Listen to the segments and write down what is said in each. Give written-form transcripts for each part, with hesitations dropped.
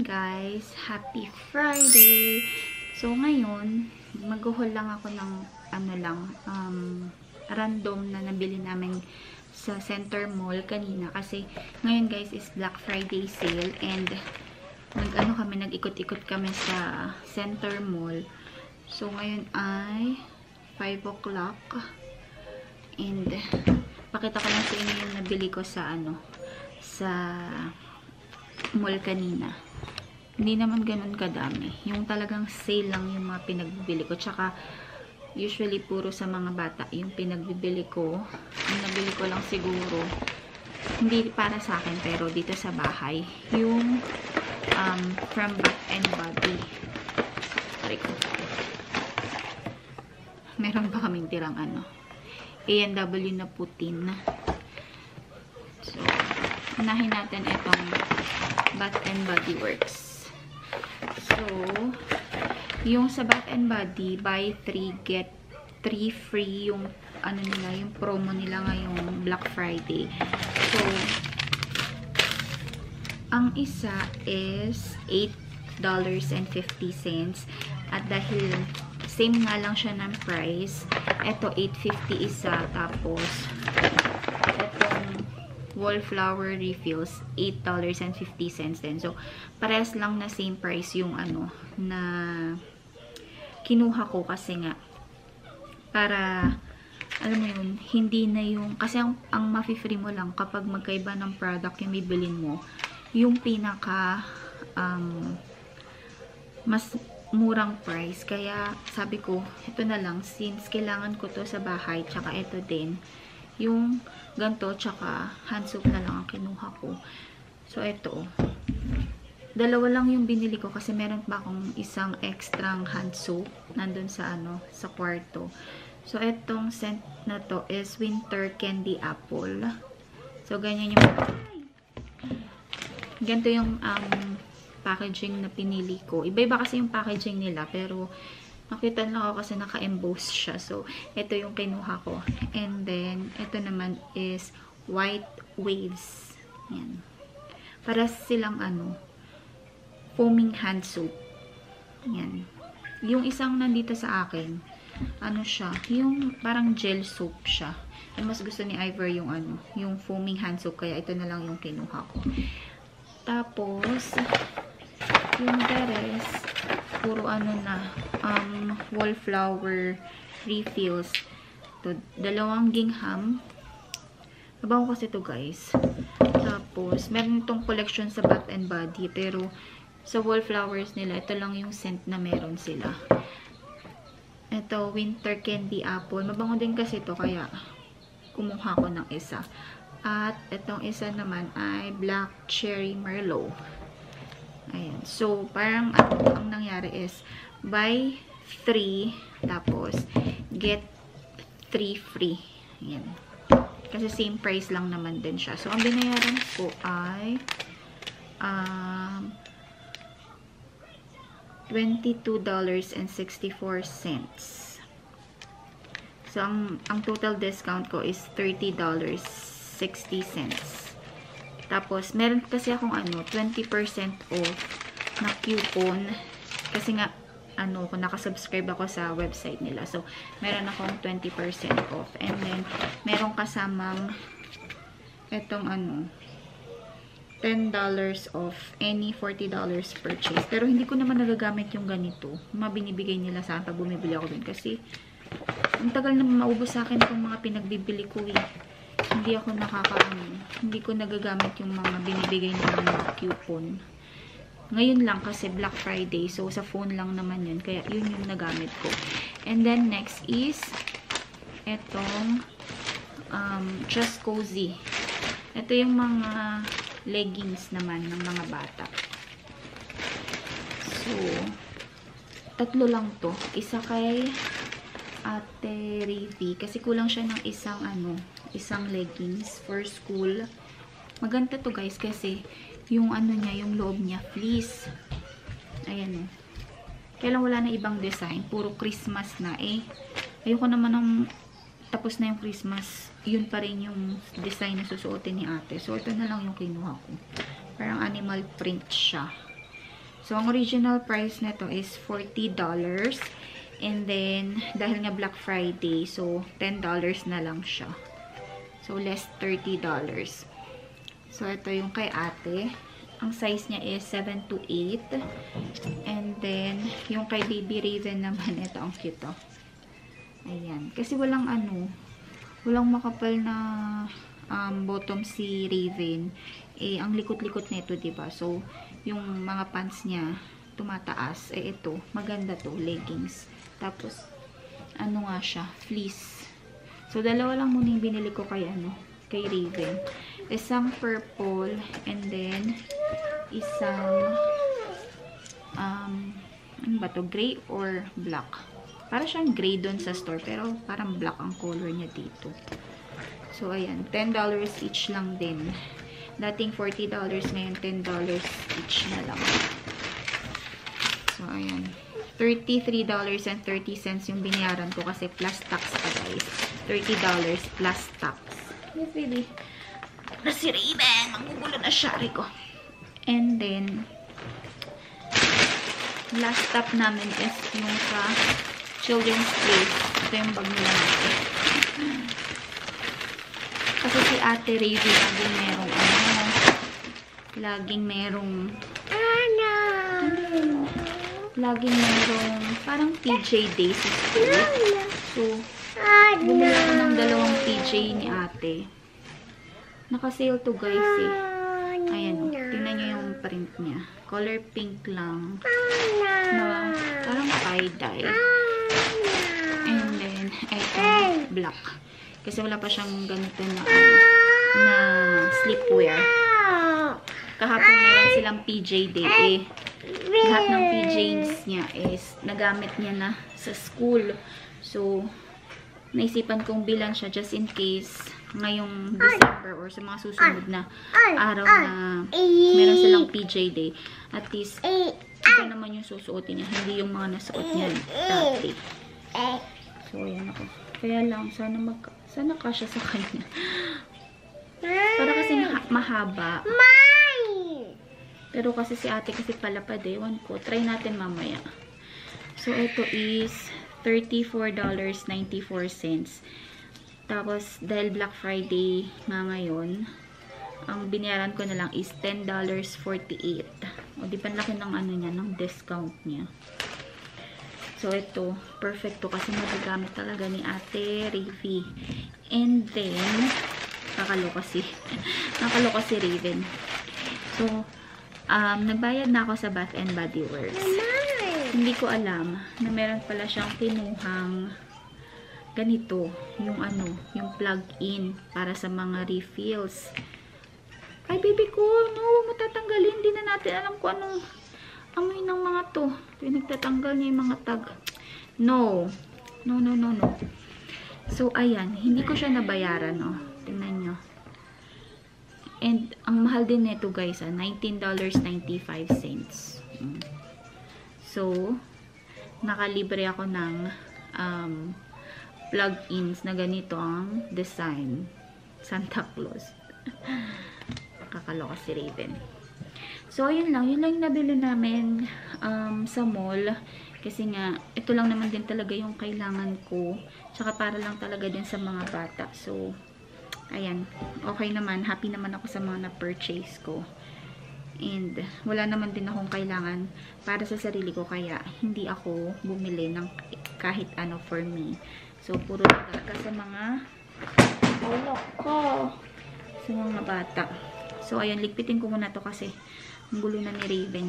guys! Happy Friday! So ngayon, mag-haul lang ako ng random na nabili namin sa Center Mall kanina kasi ngayon guys is Black Friday sale and nag-ikot-ikot kami sa Center Mall. So ngayon ay 5 o'clock and pakita ko lang sa inyo yung nabili ko sa sa mall kanina. Hindi naman ganun kadami. Yung talagang sale lang yung mga pinagbibili ko. Tsaka, usually puro sa mga bata yung pinagbibili ko. Ang nabili ko lang siguro, hindi para sa akin, pero dito sa bahay, yung from Bath and Body. Sorry ko. Meron pa kaming tirang A&W na putin. So, unahin natin itong Bath and Body Works. So, yung sa Bath and Body, buy 3, get 3 free yung nila, yung promo nila ngayong Black Friday. So, ang isa is $8.50 at dahil same nga lang siya ng price, ito $8.50 isa, tapos wallflower refills, $8.50 din. So, parehas lang na same price yung na kinuha ko kasi nga, para, alam mo yun, hindi na yung, kasi ang mafi-free mo lang kapag magkaiba ng product yung bibilin mo, yung pinaka, mas murang price. Kaya, sabi ko, ito na lang, since kailangan ko to sa bahay, tsaka ito din, yung ganto tsaka hand soap na lang ang kinuha ko. So, ito. Dalawa lang yung binili ko kasi meron pa akong isang extra hand soap nandun sa sa kwarto. So, itong scent na to is Winter Candy Apple. So, ganyan yung ganito yung packaging na pinili ko. Iba-iba kasi yung packaging nila, pero nakita lang ako kasi naka-emboss siya. So, ito yung kinuha ko. And then, ito naman is White Waves. Yan. Para silang foaming hand soap. Yan. Yung isang nandito sa akin, siya, yung parang gel soap siya. Yung mas gusto ni Ivor yung yung foaming hand soap, kaya ito na lang yung kinuha ko. Tapos, yung the rest, puro wallflower refills. To, 2 gingham. Nabango kasi to guys. Tapos, meron itong collection sa Bath and Body, pero sa wallflowers nila, ito lang yung scent na meron sila. Ito, Winter Candy Apple. Mabango din kasi to, kaya kumuha ko ng isa. At itong isa naman ay Black Cherry Merlot. Ayan. So, parang ang nangyari is, buy 3, tapos, get 3 free. Ayan. Kasi same price lang naman din siya. So, ang binayaran ko ay, $22.64. So, ang total discount ko is $30.60. Tapos, meron kasi akong 20% off na coupon. Kasi nga, kung nakasubscribe ako sa website nila. So, meron akong 20% off. And then, meron kasamang itong $10 off any $40 purchase. Pero, hindi ko naman nagagamit yung ganito. Mabinibigay nila sa akin pag bumibili ako dun. Kasi, ang tagal naman maubos sa akin itong mga pinagbibili ko eh. Hindi ko nagagamit yung mga binibigay nila mga coupon. Ngayon lang kasi Black Friday, so sa phone lang naman yun, kaya yun yung nagamit ko. And then next is etong Just Cozy. Ito yung mga leggings naman ng mga bata. So, 3 lang to. Isa kay Ate Rivi, kasi kulang siya ng isang leggings for school. Maganda to guys kasi yung niya, yung loob niya, fleece. Ayan Kaya lang wala na ibang design. Puro Christmas na Ayoko naman ng tapos na yung Christmas. Yun pa rin yung design na susuotin ni ate. So, ito na lang yung kinuha ko. Parang animal print siya. So, ang original price nito is $40. And then, dahil nga Black Friday, so, $10 na lang siya. So, less $30. So, ito yung kay ate. Ang size niya is 7 to 8. And then, yung kay Baby Raven naman, ito, ang cute to. Ayan. Kasi walang walang makapal na bottom si Raven. Eh, ang likot-likot nito, diba? So, yung mga pants niya, tumataas. Eh, ito, maganda to, leggings. Tapos, ano nga siya, fleece. So, dalawa lang muna yung binili ko kay, kay Raven. Isang purple, and then, isang, ano ba to, gray or black? Para siyang gray doon sa store, pero parang black ang color niya dito. So, ayan, $10 each lang din. Dating $40, ngayon $10 each na lang. So, ayan. $33.30 yung binayaran ko kasi plus tax pa, guys. $30 plus tax. Yes, baby. Na si Raven. Magugulo na siya, Rico. And then, last stop namin is yung sa children's place. Ito yung bag nila natin. Kasi si Ate Raven laging merong parang PJ day sa school. So, bumili ako ng dalawang PJ ni ate. Naka-sale to, guys, eh. Ayan, tingnan nyo yung print niya. Color pink lang. Na parang tie-dye. And then, ito, black. Kasi wala pa siyang ganito na sleepwear. Kahapon meron silang PJ day, eh. Lahat ng PJs niya is nagamit niya na sa school. So, naisipan kong bilan siya just in case ngayong December or sa mga susunod na araw na meron silang PJ day. At least, iba naman yung susuotin niya. Hindi yung mga nasuot niya dati. So, ayan ako. Kaya lang, sana kasya sa kanya. Para kasi mahaba. Pero kasi si ate kasi palapad, eh. Ewan ko. Try natin mamaya. So, ito is $34.94. Tapos, dahil Black Friday nga ngayon, ang binayaran ko na lang is $10.48. O, di pa laki ng niya, ng discount niya. So, ito, perfect to kasi magagamit talaga ni Ate Ravi. And then, nakaloka si Raven. So, nagbayad na ako sa Bath and Body Works. Hindi ko alam na meron pala siyang kinuhang ganito, yung yung plug-in para sa mga refills. Ay, baby ko, no, huwag mo tatanggalin. Hindi na natin alam kung anong amoy ng mga to. Pinagtatanggal niya yung mga tag. No. No. So, ayan. Hindi ko siya nabayaran, no. Tingnan nyo. And, ang mahal din nito, guys, $19.95. So, nakalibre ako ng plug-ins na ganito ang design. Santa Claus. Kakaloka si Raven. So, yun lang. Yun lang yung nabili namin sa mall. Kasi nga, ito lang naman din talaga yung kailangan ko. Tsaka para lang talaga din sa mga bata. So, ayan. Okay naman. Happy naman ako sa mga na-purchase ko. And, wala naman din akong kailangan para sa sarili ko. Kaya, hindi ako bumili ng kahit ano for me. So, puro talaga sa mga sa mga bata. So, ayan. Ligpitin ko muna to kasi ang gulo na ni Raven.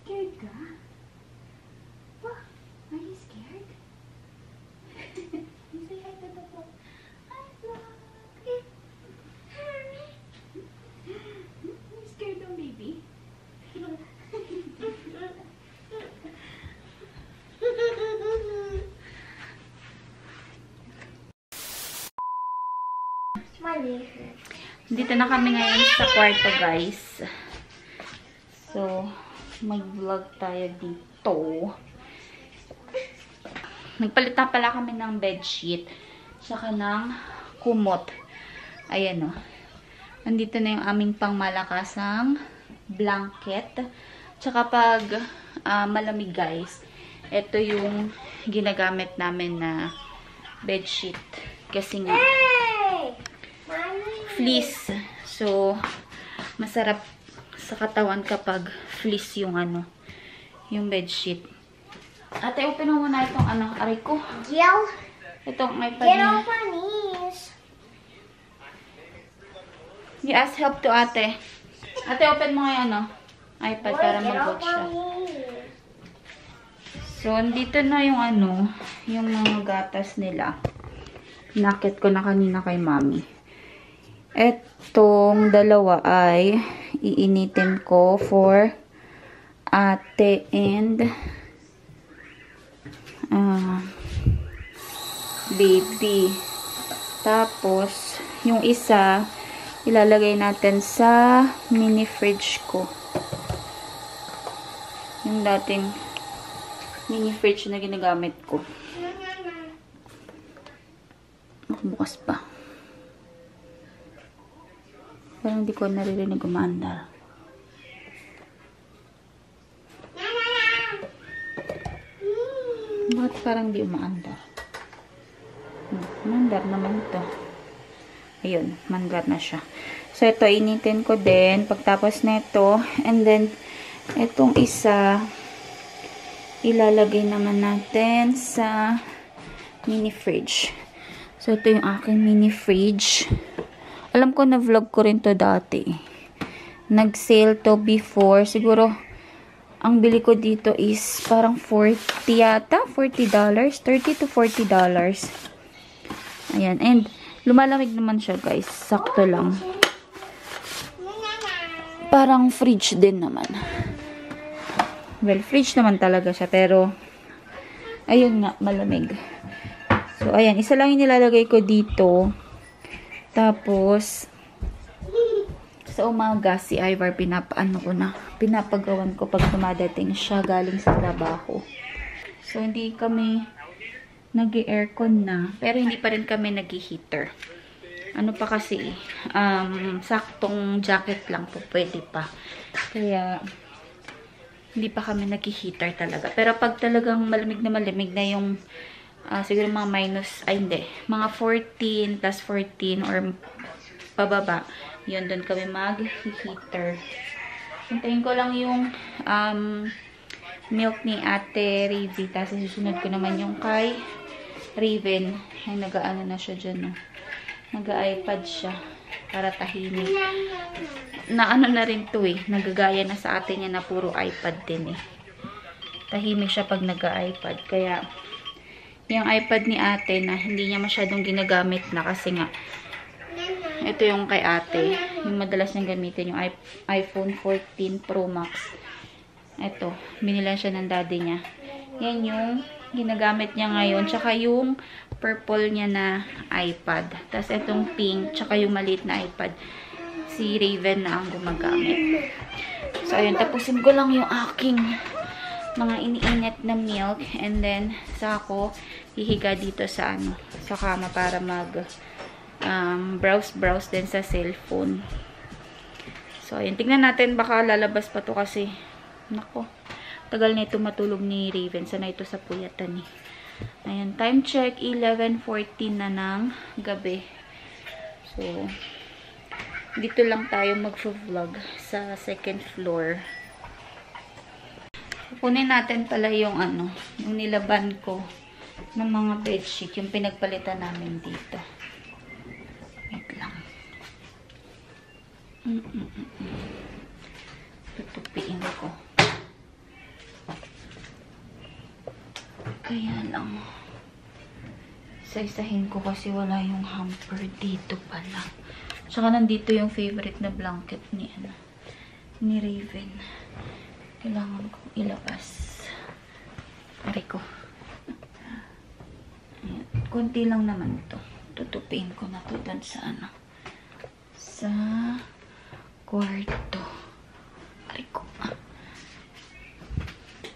Scared ka? Dito na kami ngayon sa kwarto, guys. So, mag-vlog tayo dito. Nagpalit na pala kami ng bedsheet. Tsaka ng kumot. Ayan o. Nandito na yung aming pangmalakasang blanket. Tsaka pag malamig, guys, ito yung ginagamit namin na bedsheet. Kasi nga, fleece. So, masarap sa katawan kapag fleece yung yung bedsheet. Ate, open mo muna itong aray ko. Itong iPad niya. You ask help to ate. Ate, open mo yung iPad para mag-watch siya. So, dito na yung yung mga gatas nila. Nakit ko na kanina kay mami. Etong dalawa ay iinitin ko for ate and baby. Tapos, yung isa, ilalagay natin sa mini fridge ko. Yung dating mini fridge na ginagamit ko. Bukas pa. Parang hindi ko naririnig umandar. Bakit parang di umaandar? Mandar naman ito. Ayun, mandar na siya. So, ito, initin ko din. Pagtapos na ito, and then, itong isa, ilalagay naman natin sa mini fridge. So, ito yung aking mini fridge. Alam ko na vlog ko rin to dati. Nag-sale to before. Siguro, ang bili ko dito is parang 40 yata. $40. $30 to $40. Ayan. And, lumalamig naman siya, guys. Sakto lang. Parang fridge din naman. Well, fridge naman talaga siya. Pero, ayun nga, malamig. So, ayan. Isa lang yung nilalagay ko dito. Tapos, sa umaga, si Ivar, pinapagawan ko pag dumadating siya galing sa trabaho. So, hindi kami nag-aircon na. Pero, hindi pa rin kami nag-heater. Ano pa kasi, saktong jacket lang po, pwede pa. Kaya, hindi pa kami nag-heater talaga. Pero, pag talagang malamig na yung siguro mga mga 14 plus 14 or pababa, yun, doon kami mag-heater. Hintayin ko lang yung milk ni Ate Raven, tapos susunod ko naman yung kay Raven. Ay, nag-ano na siya dyan, no? Nag-iPad siya para tahimik. Na na rin to nagagaya na sa atin niya na puro iPad din tahimik siya pag nag-iPad. Kaya yung iPad ni ate na hindi niya masyadong ginagamit na kasi nga ito yung kay ate, yung madalas niyang gamitin, yung iPhone 14 Pro Max. Ito, binilan siya ng daddy niya. Yan yung ginagamit niya ngayon. Tsaka yung purple niya na iPad. Tapos itong pink, tsaka yung maliit na iPad, si Raven na ang gumagamit. So, ayun, tapusin ko lang yung aking mga iniinit na milk, and then sa ako hihiga dito sa sa kama para mag browse din sa cellphone. So ayun, tingnan natin, baka lalabas pa to kasi nako, tagal na ito matulog ni Raven. Sana ito sa puyatan Ayan, time check 11:14 na ng gabi. So dito lang tayo mag-vlog sa second floor. Kunin natin pala yung yung nilaban ko ng mga bedsheet, yung pinagpalitan namin dito. Wait lang. Tutupiin ko. Kaya lang. Isa-isahin ko kasi wala yung hamper dito pala. Tsaka nandito yung favorite na blanket ni Raven. Kailangan ko ilabas. Pare ko. Ayan. Kunti lang naman ito. Tutupin ko na to dun sa sa kwarto. Ay ko.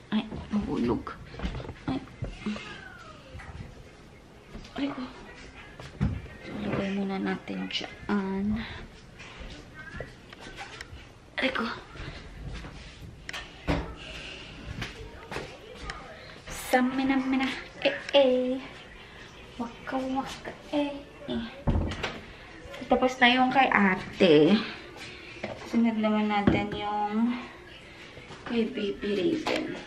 Ay, mahulog. Ay. Ay ko. So, lagay muna natin dyan. Ay ko. Samina-mina. Waka-waka. Tapos na yung kay ate. Sunod naman natin yung kay Baby Raven.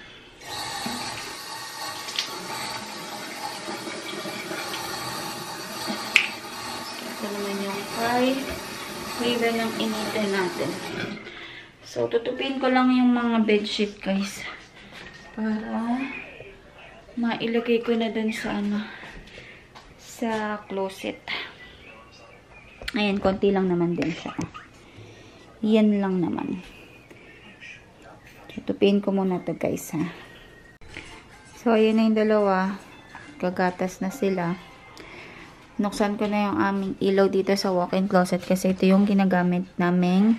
Ito naman yung kay Raven ang initin natin. So, tutupin ko lang yung mga bedsheet, guys. Para mailagay ko na dun sa sa closet. Ayan, konti lang naman din siya. Yan lang naman. Tutupin ko muna to, guys, ha. So, ayan na yung dalawa. Gagatas na sila. Nuksan ko na yung aming ilaw dito sa walk-in closet kasi ito yung ginagamit naming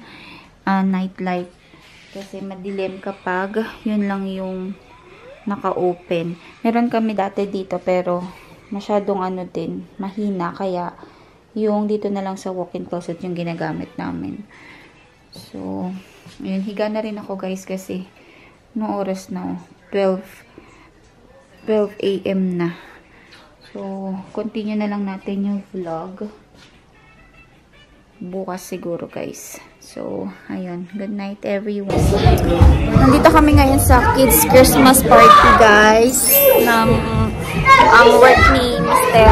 night light. Kasi madilim kapag yun lang yung naka-open. Meron kami dati dito pero masyadong din, mahina. Kaya yung dito na lang sa walk-in closet yung ginagamit namin. So, ayun, higa na rin ako, guys, kasi no oras na, 12 AM na. So, continue na lang natin yung vlog. Bukas siguro, guys. So, ayun. Good night, everyone. Nandito kami ngayon sa kids Christmas party, guys. Ng ang work ni Mr.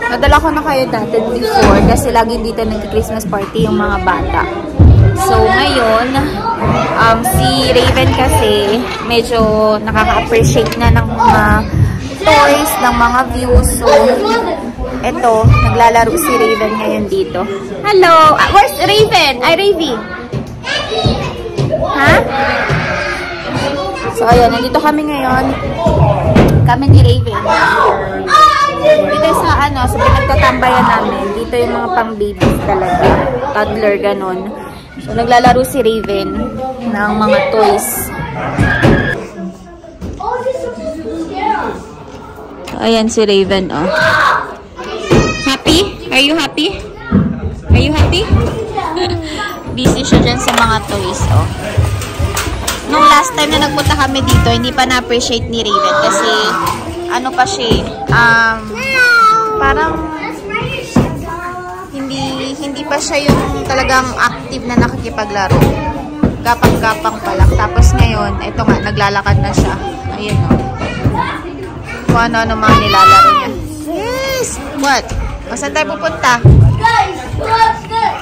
Nadala ko na kayo dati before kasi lagi dito nag-Christmas party yung mga bata. So, ngayon, si Raven kasi medyo nakaka-appreciate na ng mga toys, ng mga views. So, eto, naglalaro si Raven ngayon dito. Hello! Where's Raven? Ay, Ravy! Ha? So, ayun, nandito kami ngayon. Kami ni Raven. Dito sa sa pinagtatambayan namin. Dito yung mga pang-babies talaga. Toddler, ganun. So, naglalaro si Raven ng mga toys. So, ayan si Raven, oh. Happy? Are you happy? Are you happy? Busy siya dyan sa mga toys, oh. Nung last time na nagpunta kami dito, hindi pa na-appreciate ni Raven kasi ano pa siya, parang hindi pa siya yung talagang active na nakikipaglaro. Gapang-gapang pa lang. Tapos ngayon, eto nga, naglalakad na siya. Ayun, oh. Kung ano-ano mga nilalaro niya. Yes! What? Saan tayo pupunta? Guys, what's this?